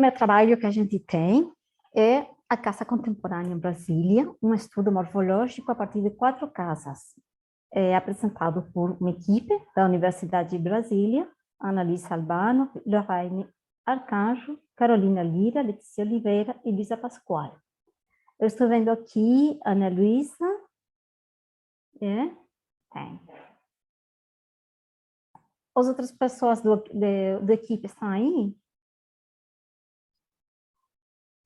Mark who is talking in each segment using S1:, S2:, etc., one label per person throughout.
S1: primeiro trabalho que a gente tem é a Casa Contemporânea em Brasília, um estudo morfológico a partir de 4 casas. É apresentado por uma equipe da Universidade de Brasília, Annalise Albano, Lorraine Arcanjo, Carolina Lira, Letícia Oliveira e Luísa Pascoal. Eu estou vendo aqui Ana Luísa. Tem. As outras pessoas da equipe estão aí?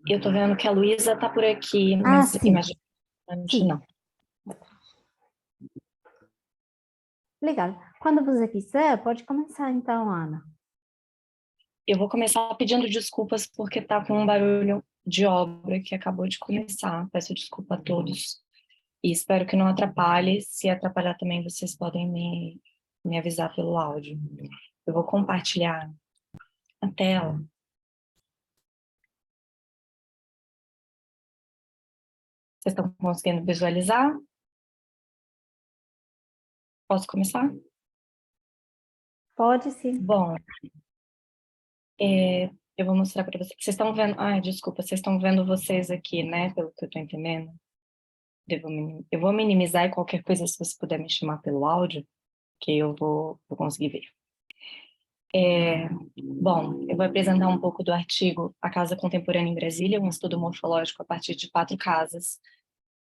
S2: Eu tô vendo que a Luísa tá por aqui,
S1: Ah,
S2: mas
S1: sim,
S2: imagino que
S1: sim.
S2: não.
S1: Legal. Quando você quiser, pode começar então, Ana.
S2: Eu vou começar pedindo desculpas porque tá com um barulho de obra que acabou de começar. Peço desculpa a todos. E espero que não atrapalhe. Se atrapalhar também, vocês podem me avisar pelo áudio. Eu vou compartilhar a tela. Vocês estão conseguindo visualizar? Posso começar?
S1: Pode sim.
S2: Bom, eu vou mostrar para vocês. Vocês estão vendo... Ai, desculpa, vocês estão vendo vocês aqui, né? Pelo que eu estou entendendo. Eu vou minimizar e qualquer coisa, se você puder me chamar pelo áudio, que eu vou conseguir ver. Bom, eu vou apresentar um pouco do artigo A Casa Contemporânea em Brasília, um estudo morfológico a partir de 4 casas.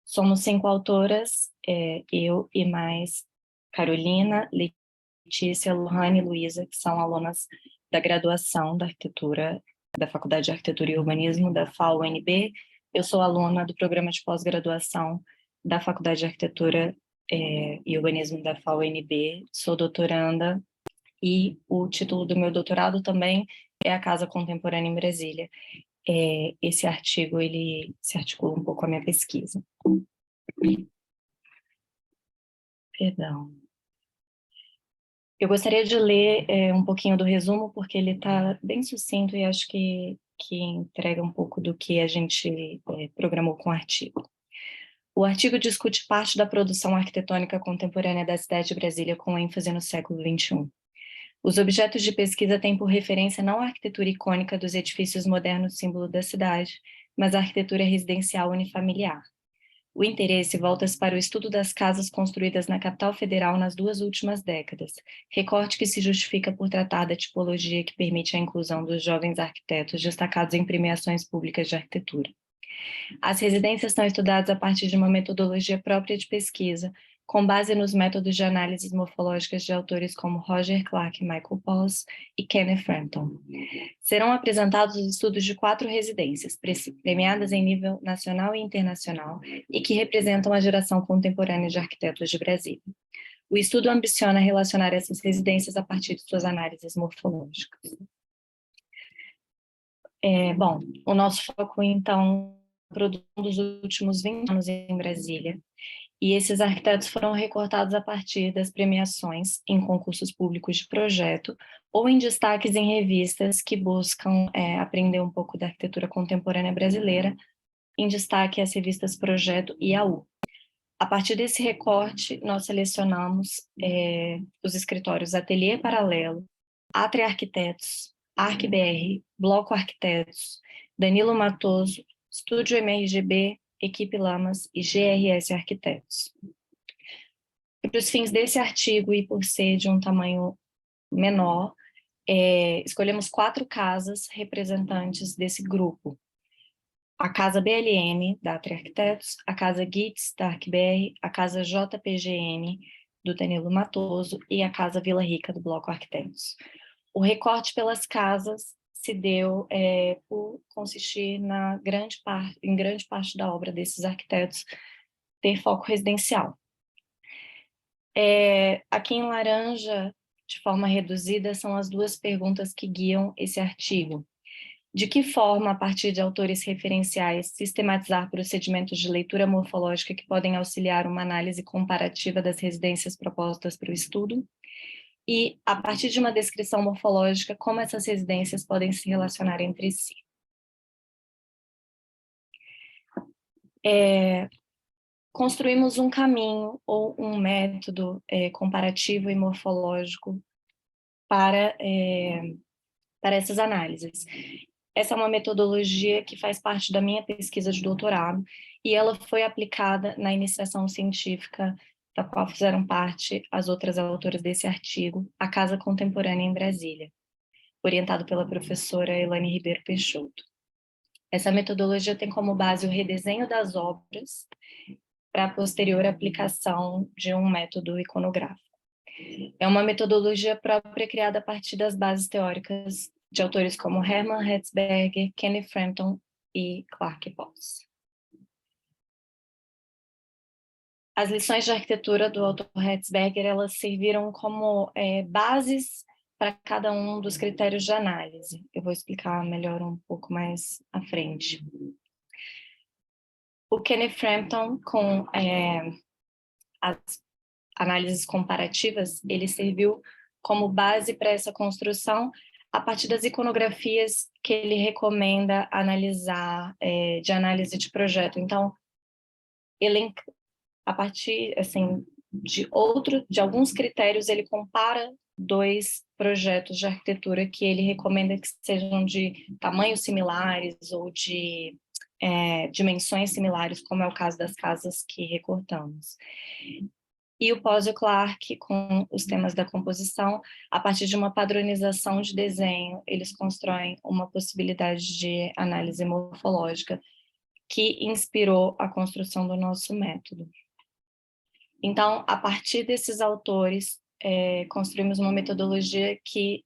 S2: Somos 5 autoras, eu e mais Carolina, Letícia, Lohane e Luísa, que são alunas da graduação da arquitetura, da Faculdade de Arquitetura e Urbanismo da FAU-UNB. Eu sou aluna do programa de pós-graduação da Faculdade de Arquitetura e Urbanismo da FAU-UNB. Sou doutoranda e o título do meu doutorado também é A Casa Contemporânea em Brasília. Esse artigo, ele se articula um pouco com a minha pesquisa. Perdão. Eu gostaria de ler um pouquinho do resumo, porque ele está bem sucinto e acho que entrega um pouco do que a gente programou com o artigo. O artigo discute parte da produção arquitetônica contemporânea da cidade de Brasília com ênfase no século XXI. Os objetos de pesquisa têm por referência não a arquitetura icônica dos edifícios modernos símbolo da cidade, mas a arquitetura residencial unifamiliar. O interesse volta-se para o estudo das casas construídas na capital federal nas 2 últimas décadas, recorte que se justifica por tratar da tipologia que permite a inclusão dos jovens arquitetos destacados em premiações públicas de arquitetura. As residências são estudadas a partir de uma metodologia própria de pesquisa, com base nos métodos de análises morfológicas de autores como Roger Clark, Michael Pauls e Kenneth Frampton. Serão apresentados os estudos de 4 residências, premiadas em nível nacional e internacional, e que representam a geração contemporânea de arquitetos de Brasília. O estudo ambiciona relacionar essas residências a partir de suas análises morfológicas. Bom, o nosso foco, então, é a produção dos últimos 20 anos em Brasília, e esses arquitetos foram recortados a partir das premiações em concursos públicos de projeto ou em destaques em revistas que buscam aprender um pouco da arquitetura contemporânea brasileira, em destaque as revistas Projeto e AU. A partir desse recorte, nós selecionamos os escritórios Ateliê Paralelo, Atria Arquitetos, ArcBR, Bloco Arquitetos, Danilo Matoso, Estúdio MRGB, Equipe Lamas e GRS Arquitetos. Para os fins desse artigo e por ser de um tamanho menor, escolhemos 4 casas representantes desse grupo. A Casa BLM, da Atria Arquitetos, a Casa GITS, da ArcBR, a Casa JPGN, do Danilo Matoso, e a Casa Vila Rica, do Bloco Arquitetos. O recorte pelas casas se deu por consistir em grande parte da obra desses arquitetos ter foco residencial. Aqui em laranja, de forma reduzida, são as 2 perguntas que guiam esse artigo. De que forma, a partir de autores referenciais, sistematizar procedimentos de leitura morfológica que podem auxiliar uma análise comparativa das residências propostas para o estudo? E, a partir de uma descrição morfológica, como essas residências podem se relacionar entre si? Construímos um caminho ou um método comparativo e morfológico para essas análises. Essa é uma metodologia que faz parte da minha pesquisa de doutorado, e ela foi aplicada na iniciação científica, da qual fizeram parte as outras autoras desse artigo, A Casa Contemporânea em Brasília, orientado pela professora Elaine Ribeiro Peixoto. Essa metodologia tem como base o redesenho das obras para a posterior aplicação de um método iconográfico. É uma metodologia própria criada a partir das bases teóricas de autores como Hermann Hertzberger, Kenny Frampton e Clark Poss. As lições de arquitetura do autor Hertzberger, elas serviram como bases para cada um dos critérios de análise. Eu vou explicar melhor um pouco mais à frente. O Kenny Frampton, com as análises comparativas, ele serviu como base para essa construção a partir das iconografias que ele recomenda analisar, de análise de projeto. Então, a partir assim, de alguns critérios, ele compara 2 projetos de arquitetura que ele recomenda que sejam de tamanhos similares ou de dimensões similares, como é o caso das casas que recortamos. E o Poss e o Clark, com os temas da composição, a partir de uma padronização de desenho, eles constroem uma possibilidade de análise morfológica que inspirou a construção do nosso método. Então, a partir desses autores, construímos uma metodologia que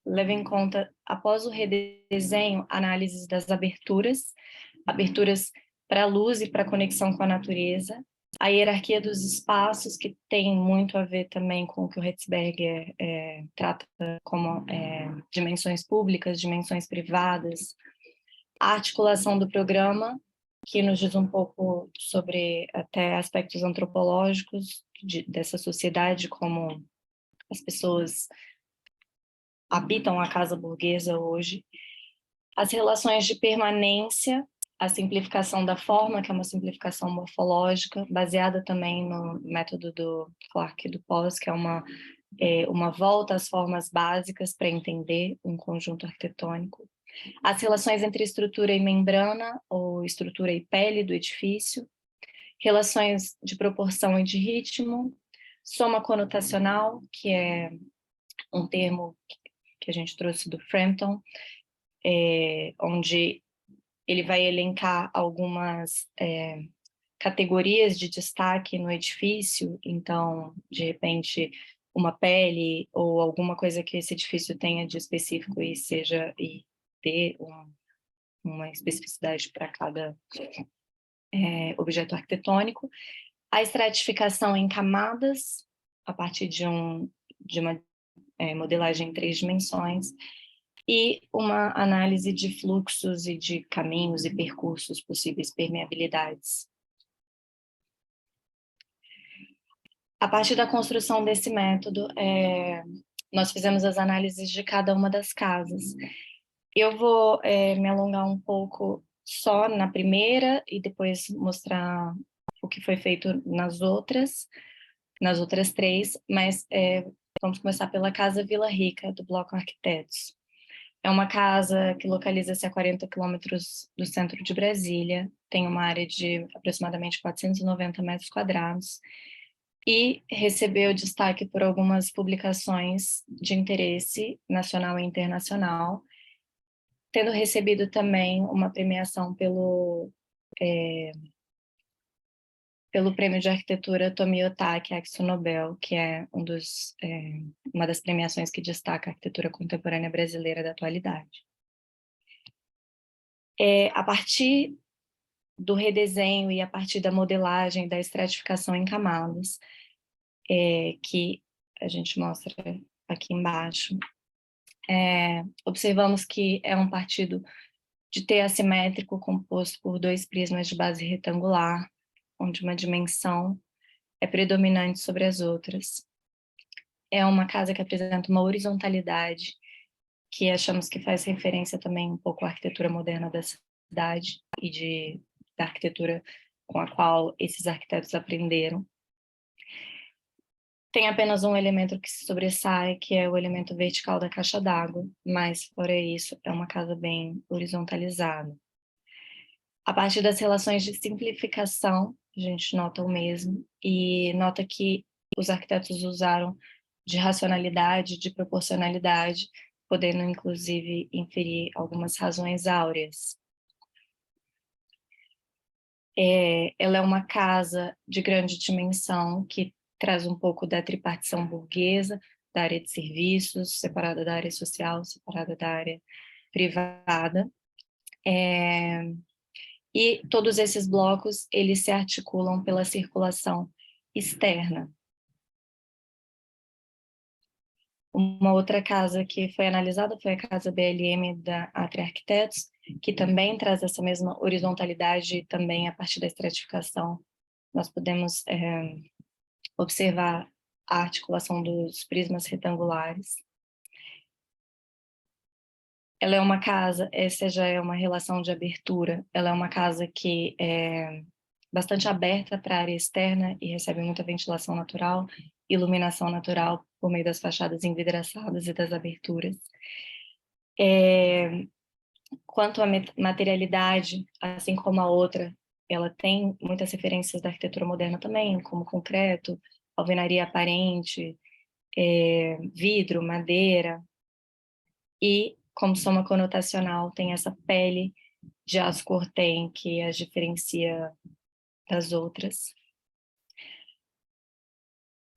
S2: leva em conta, após o redesenho, análises das aberturas para a luz e para a conexão com a natureza, a hierarquia dos espaços, que tem muito a ver também com o que o Hertzberger trata como dimensões públicas, dimensões privadas, a articulação do programa, que nos diz um pouco sobre até aspectos antropológicos dessa sociedade, como as pessoas habitam a casa burguesa hoje, as relações de permanência, a simplificação da forma, que é uma simplificação morfológica, baseada também no método do Clark e do Poss, que é uma volta às formas básicas para entender um conjunto arquitetônico. As relações entre estrutura e membrana, ou estrutura e pele do edifício, relações de proporção e de ritmo, soma conutacional, que é um termo que a gente trouxe do Frampton, onde ele vai elencar algumas categorias de destaque no edifício, então, de repente, uma pele ou alguma coisa que esse edifício tenha de específico e ter uma especificidade para cada objeto arquitetônico. A estratificação em camadas, a partir de uma modelagem em 3 dimensões, e uma análise de fluxos e de caminhos e percursos, possíveis permeabilidades. A partir da construção desse método, nós fizemos as análises de cada uma das casas. Eu vou me alongar um pouco só na primeira e depois mostrar o que foi feito nas outras 3, mas vamos começar pela Casa Vila Rica, do Bloco Arquitetos. É uma casa que localiza-se a 40 quilômetros do centro de Brasília, tem uma área de aproximadamente 490 metros quadrados, e recebeu destaque por algumas publicações de interesse nacional e internacional, tendo recebido também uma premiação pelo Prêmio de Arquitetura Tomiotaki Akzo-Nobel, que é uma das premiações que destaca a arquitetura contemporânea brasileira da atualidade. A partir do redesenho e a partir da modelagem, da estratificação em camadas, que a gente mostra aqui embaixo, observamos que é um partido de T assimétrico composto por 2 prismas de base retangular, onde uma dimensão é predominante sobre as outras. É uma casa que apresenta uma horizontalidade, que achamos que faz referência também um pouco à arquitetura moderna da cidade e da arquitetura com a qual esses arquitetos aprenderam. Tem apenas um elemento que se sobressai, que é o elemento vertical da caixa d'água, mas, fora isso, é uma casa bem horizontalizada. A partir das relações de simplificação, a gente nota o mesmo, e nota que os arquitetos usaram de racionalidade, de proporcionalidade, podendo, inclusive, inferir algumas razões áureas. Ela é uma casa de grande dimensão, que traz um pouco da tripartição burguesa, da área de serviços, separada da área social, separada da área privada. E todos esses blocos, eles se articulam pela circulação externa. Uma outra casa que foi analisada foi a casa BLM da Atria Arquitetos, que também traz essa mesma horizontalidade e também a partir da estratificação nós podemos observar a articulação dos prismas retangulares. Ela é uma casa, essa já é uma relação de abertura, ela é uma casa que é bastante aberta para a área externa e recebe muita ventilação natural, iluminação natural por meio das fachadas envidraçadas e das aberturas. Quanto à materialidade, assim como a outra, ela tem muitas referências da arquitetura moderna também, como concreto, alvenaria aparente, vidro, madeira, e, como soma conotacional, tem essa pele de aço cortem que as diferencia das outras.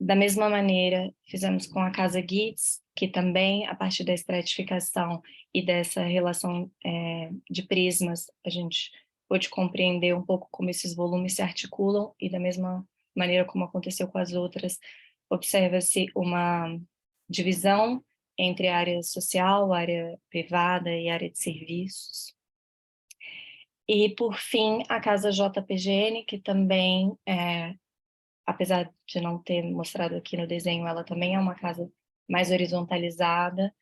S2: Da mesma maneira, fizemos com a Casa Gitz, que também, a partir da estratificação e dessa relação de prismas, a gente pôde compreender um pouco como esses volumes se articulam, e da mesma maneira como aconteceu com as outras, observa-se uma divisão entre a área social, a área privada e a área de serviços. E, por fim, a Casa JPGN, que também, apesar de não ter mostrado aqui no desenho, ela também é uma casa mais horizontalizada,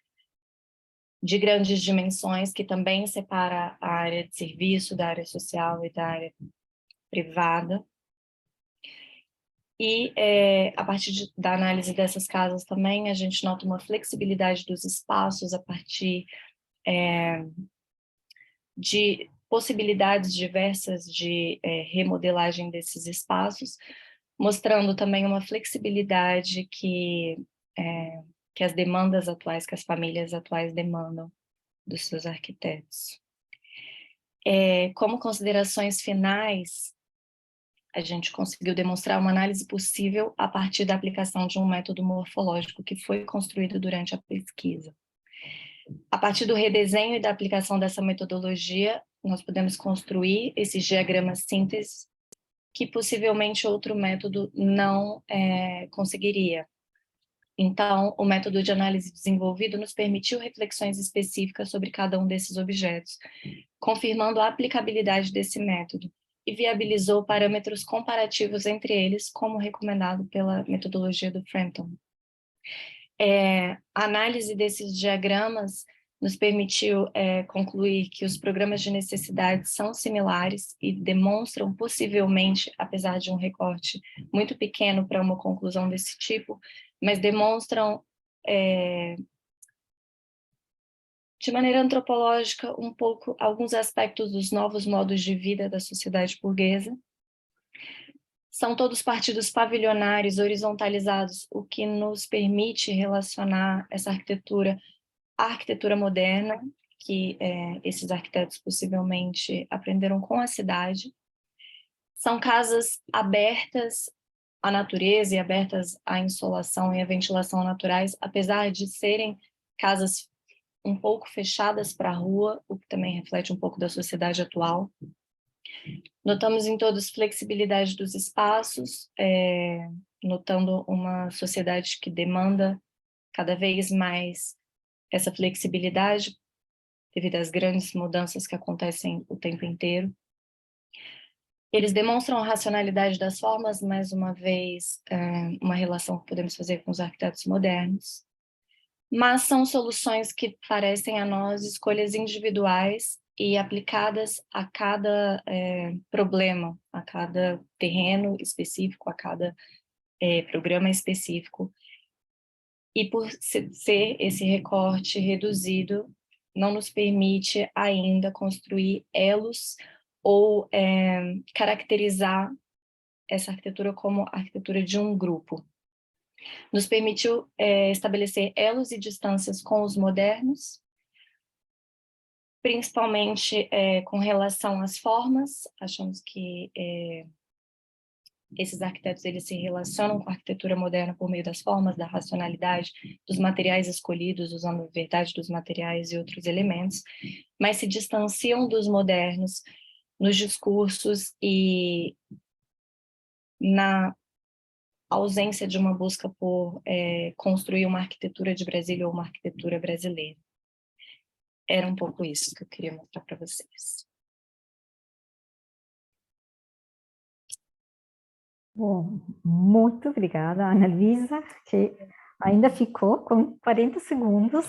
S2: de grandes dimensões, que também separa a área de serviço da área social e da área privada. E, a partir da análise dessas casas também, a gente nota uma flexibilidade dos espaços a partir de possibilidades diversas de remodelagem desses espaços, mostrando também uma flexibilidade que as demandas atuais, que as famílias atuais demandam dos seus arquitetos. Como considerações finais, a gente conseguiu demonstrar uma análise possível a partir da aplicação de um método morfológico que foi construído durante a pesquisa. A partir do redesenho e da aplicação dessa metodologia, nós podemos construir esses diagramas síntese que possivelmente outro método não conseguiria. Então, o método de análise desenvolvido nos permitiu reflexões específicas sobre cada um desses objetos, confirmando a aplicabilidade desse método, e viabilizou parâmetros comparativos entre eles, como recomendado pela metodologia do Frampton. A análise desses diagramas nos permitiu concluir que os programas de necessidade são similares e demonstram possivelmente, apesar de um recorte muito pequeno para uma conclusão desse tipo, mas demonstram de maneira antropológica um pouco alguns aspectos dos novos modos de vida da sociedade burguesa. São todos partidos pavilionares, horizontalizados, o que nos permite relacionar essa arquitetura à arquitetura moderna, que esses arquitetos possivelmente aprenderam com a cidade. São casas abertas à natureza e abertas à insolação e à ventilação naturais, apesar de serem casas um pouco fechadas para a rua, o que também reflete um pouco da sociedade atual. Notamos em todos flexibilidade dos espaços, notando uma sociedade que demanda cada vez mais essa flexibilidade, devido às grandes mudanças que acontecem o tempo inteiro. Eles demonstram a racionalidade das formas, mais uma vez, uma relação que podemos fazer com os arquitetos modernos, mas são soluções que parecem a nós escolhas individuais e aplicadas a cada problema, a cada terreno específico, a cada programa específico, e por ser esse recorte reduzido, não nos permite ainda construir elos ou caracterizar essa arquitetura como arquitetura de um grupo. Nos permitiu estabelecer elos e distâncias com os modernos, principalmente com relação às formas. Achamos que esses arquitetos eles se relacionam com a arquitetura moderna por meio das formas, da racionalidade, dos materiais escolhidos, usando a verdade dos materiais e outros elementos, mas se distanciam dos modernos nos discursos e na ausência de uma busca por construir uma arquitetura de Brasília ou uma arquitetura brasileira. Era um pouco isso que eu queria mostrar para vocês.
S1: Bom, muito obrigada, Ana Luísa, que ainda ficou com 40 segundos.